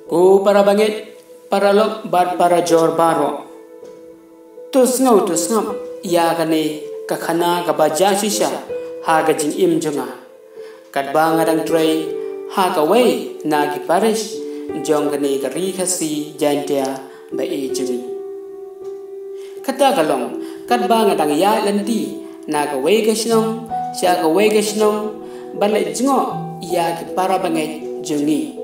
Ku para bangit, para lok bat para jor baro. Tus ngau ya kani kakhana kabaja shisha ha ka jing im jonga. Kat ba ngadang tray ha ka wei na ki parish jong kani ka ri khasi jantia ba e jumi. Kata kalong kat ba ngadang ya lanti na ka wei ka shnong sha ka wei ka shnong balai jingo ya ki para bangai jungi.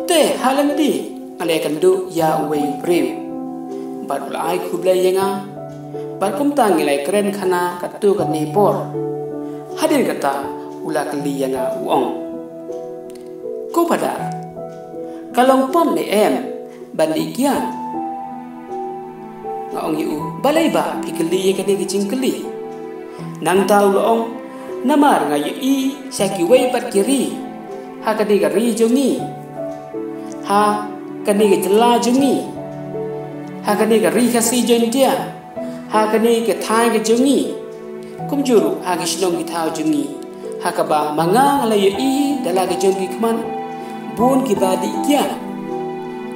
Te halandi ale kandu ya wei priu. Bat ulai kublai yenga bat kum tangi lai keren khana katu kat ni por. Hadir kata ula kali yenga uong. Ko pada kalong pom ni em bandi kian ngaong yu balai ba pikeli ye kani kicing keli. Nang tau loong namar ngayu i syaki wei pat kiri ha kani ka ri jongi ha kani ka jela jongi ha kani ka ri khasi jontia ha kani ka thai ka jongi kum juru ha ki shnong ki thau jongi ha ka ba manga ngayu i dala ka jongi kman bun ki ba di kya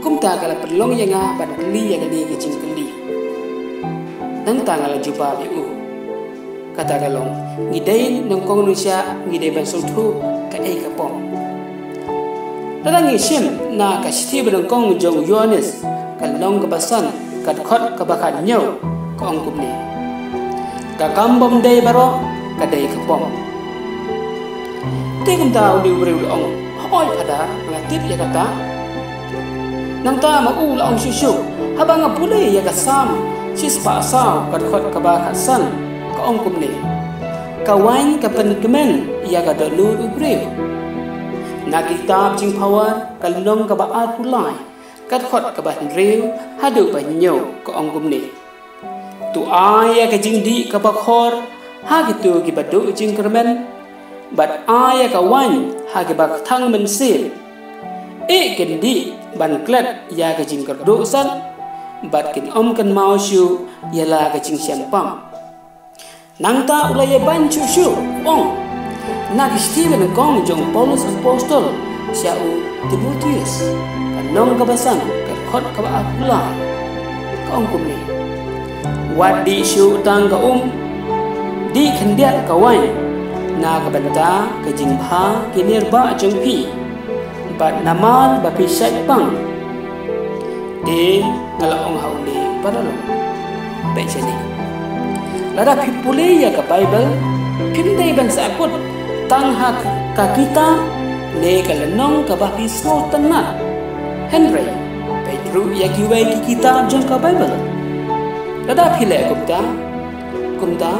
kum ta kala perlong yenga pat keli ya kani kicing keli. Nang tangala juba bi u kata kalong ngidai nongkong Indonesia ngidai bansung tu ka ei ka pom dadang isim na ka siti benongkong jong Yohanes kalong ka basan kat khot ka bakan nyo ka ongkum ni ka kambom dei baro ka dei ka pom te kum ta uli uri ong hoi pada ngatip ya kata nang ta ma u la ong shu habang apulai ya ka sam sis pa saw kat khot ka bakan san ka ongkum ni kawan ka penkemen ia ka dulu ubreu na kitab jing power kalong ka baat pulai kat khot ka ban reu hadu ba nyo ka ongkum ni tu aya ka jing di ka bakhor ha gitu ki badu jing kermen bat aya ka wan ha ki bak thang men sil e ken di ban klet ya ka jing kerdu san bat kin om kan mau shu ya la ka jing siampam nang ta ulaya ban chu ong na Steven kong jong Paulus apostol siau Timotius kanong kabasan ka khot ka ba pula ka ong kum ni wat di shu tang ka di khendiat ka wai na ka banta ka jing pha kinir ba jong pi bat naman ba pi sai pang de ngala ong hau ni padalo pe chani lada pipule ya ka Bible pindai ban sakut tang hak ka kita ne kalanong ka ba pisno tanna Henry Pedro ya ki wai ki kita jong ka Bible lada phile kumta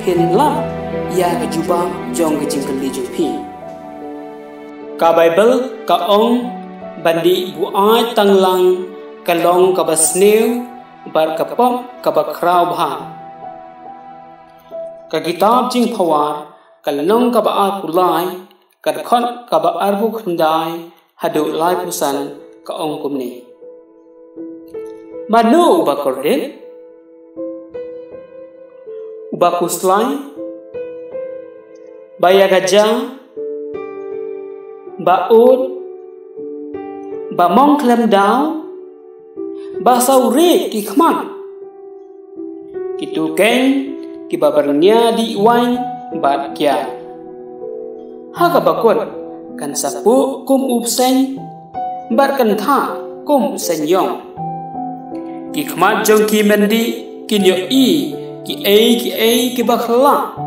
phinlam ya ka juba jong ka jingkali jupi ka Bible ka ong bandi bu ai tanglang kalong ka basneu bar ka pom ka ba kraw bha ka kitab jing phawar kalong ka ba pulai ka khon ka ba arbu khandai hadu lai pusan ka ongkum ni manu ba korden uba kuslai baya gaja ba ud ba mong klem dau ba saure ki khman kitu ken ki babarnya di wine bat kya haga bakon kan sapu kum upsen bar kan tha kum senyong ki khmat jong ki mendi kinyo i ki bakhla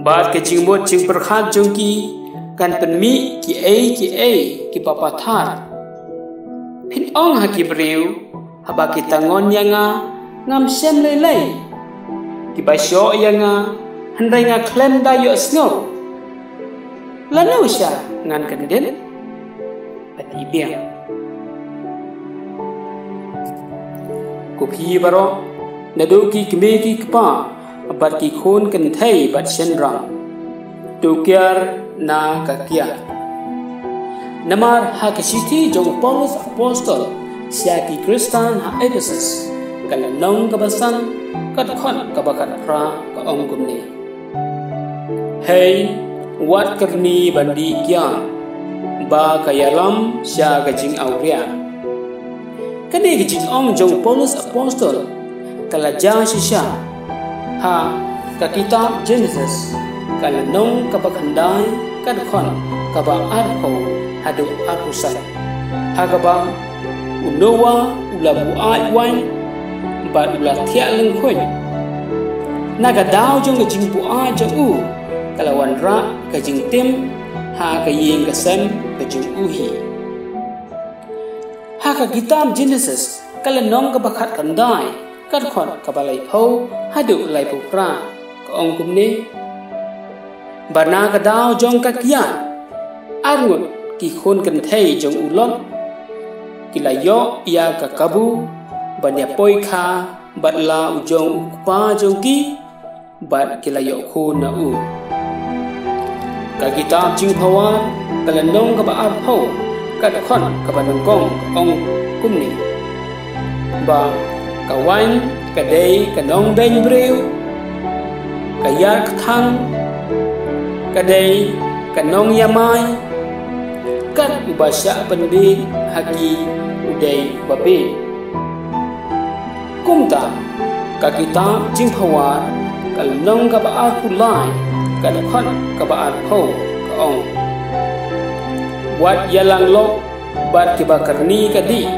bat ke jingmot jing perkhat jong ki kan penmi ki papathar phin ong ha ki breu haba ki tangon yanga ngam sem lei ki basyo yanga handai nga klem da yo snow lanu sha ngan kan den ati biang ko phi baro nadu ki kme ki kpa bat ki khon kan thai bat shen rang tu kyar na ka kya namar ha ka siti jong Paulus apostol sia ki Kristan ha Ephesus kan nong ka basan kat khon ka bakat pra ka ongkum ni hey wat karni bandi kya ba kayalam sya gajing auria kani gajing ong jong Paulus apostol kala ja sisya ha ka kitab Genesis kala nong kapakhandai kadkhon kaba arko hadu arusal hagaba unowa ulabu ai wan ba ula thia leng khoi naga daw jong gajing bu ai jong u kala wan ra gajing tim ha ka yeng ka sem ka jung uhi ha ka kitab Genesis kala nong ka bakhat kandai kad khon ka balai pho hadu lai pu pra ka ong kum ni bana ka daw jong ka kian arngut ki khon kan thei jong ulon kila yo ya ka kabu banya poi kha batla u jong pa jong ki bat kila yo khun na u ka kitab jing phawan kala nong ka ba ar pho kad khon ka ba nong kong ong kum ni ba ka wan ka dei ka nong ben breu ka yak thang ka dei ka nong yamai kat ubasya penbi haki udai babe kumta ka kitab jing phawan kal nong ka ba ar kulai ka khon ka ba ar pho ka ong wat yalang lo bat ki ba karni ka di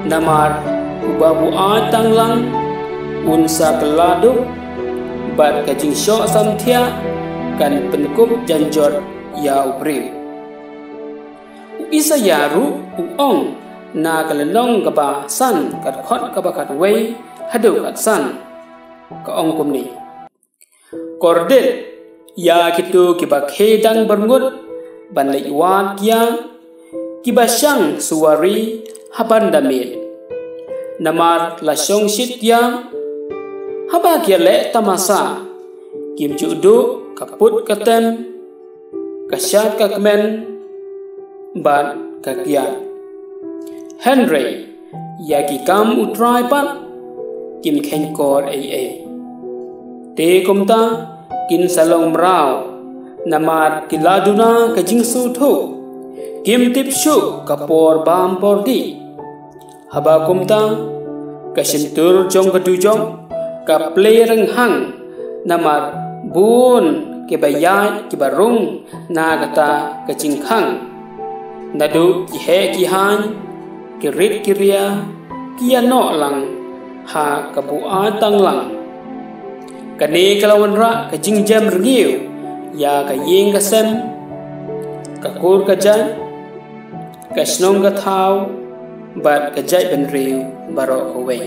namar ubabu atang lang unsa keladu bat ka jing syo sam thia kan penkup janjot ya ubri isa yaru ong na kalenong ka ba san kat khot ka ba kat wei hadu kat san ka ong kum ni kordel ya kitu ki ba khedang berngut ban lai wat kya ki ba syang suwari haban damit namar la syong sit ya haba kya le tamasa kim judu kaput katen kasyat ka kmen ban kakya Henry yaki kam utrai pat kim khen kor ai te kumta kin salong mrao namar kiladuna ka jingsu tho kim tip shu kapor bam pordi haba kumta ka sintur jong ka tu jong ka play reng hang namar bun ke bayat ki barung na kata ka jingkhang nadu ki he ki han ki rit ki ria ki no lang ha ka bu a tang lang ka ne kalawan ra ka jing jam rngiu ya ka yeng ka sem ka kur ka jan ka snong ka thau bat ka jai ben riu baro howe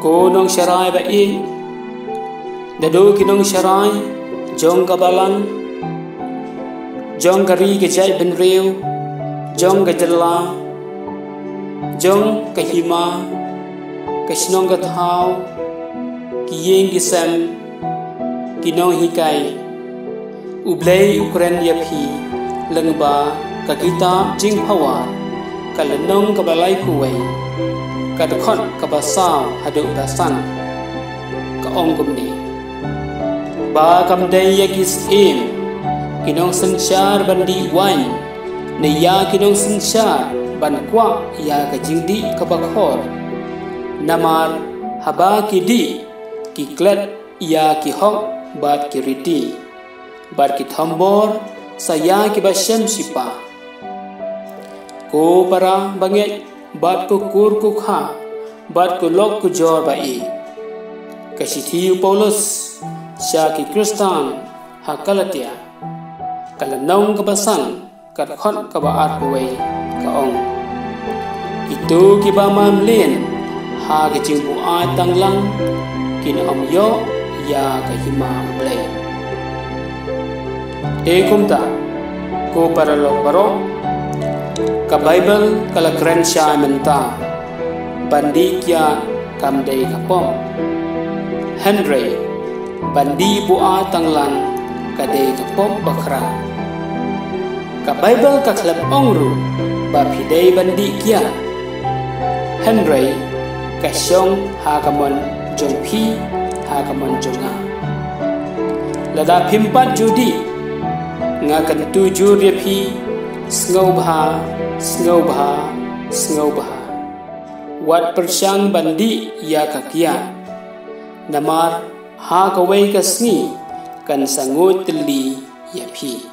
ko nong sharai ba i dadu ki nong sharai jong kabalan jong kari ke jai ben riu jong ka jalla jong ka hima ka snong ka thau ki yeng ki sem ki nong hi kai ublei ukren ya phi lengba ka kitab jing phawa ka lenong ka balai kuwei ka khot ka ba saw hadu da san ka ong kum ni ba kam dei yakis im kinong sanchar bandi wan ne ya kinong sanchar ban kwa ya ka jingdi ka ba khor namar haba ki di ki klet ya ki hok bat ki riti bat ki thambor saya ki ba shem sipa ko para banget bat ko kur ku kha bat ko lok ku jor ba i ka sithiu Paulus sya ki Kristan ha kalatia kala nong ka basan kat khot ka ba ar kuwei ka ong itu ki ba mam len ha ki jing bu a tang lang kin om yo ya ka hima ble e kumta ko para lo baro ka Bible kala kren sya menta bandi kya kam dei ka pom Henry bandi bua tanglang kade ka pom bakra ka Bible ka klap ongru ba phidei bandi kya Henry ka syong ha kamon jong phi ha kamon jonga lada pimpat judi ngakan tuju repi sngau bha wat persyang bandi ya kakia namar ha kawai kasni kan sangut teli ya phi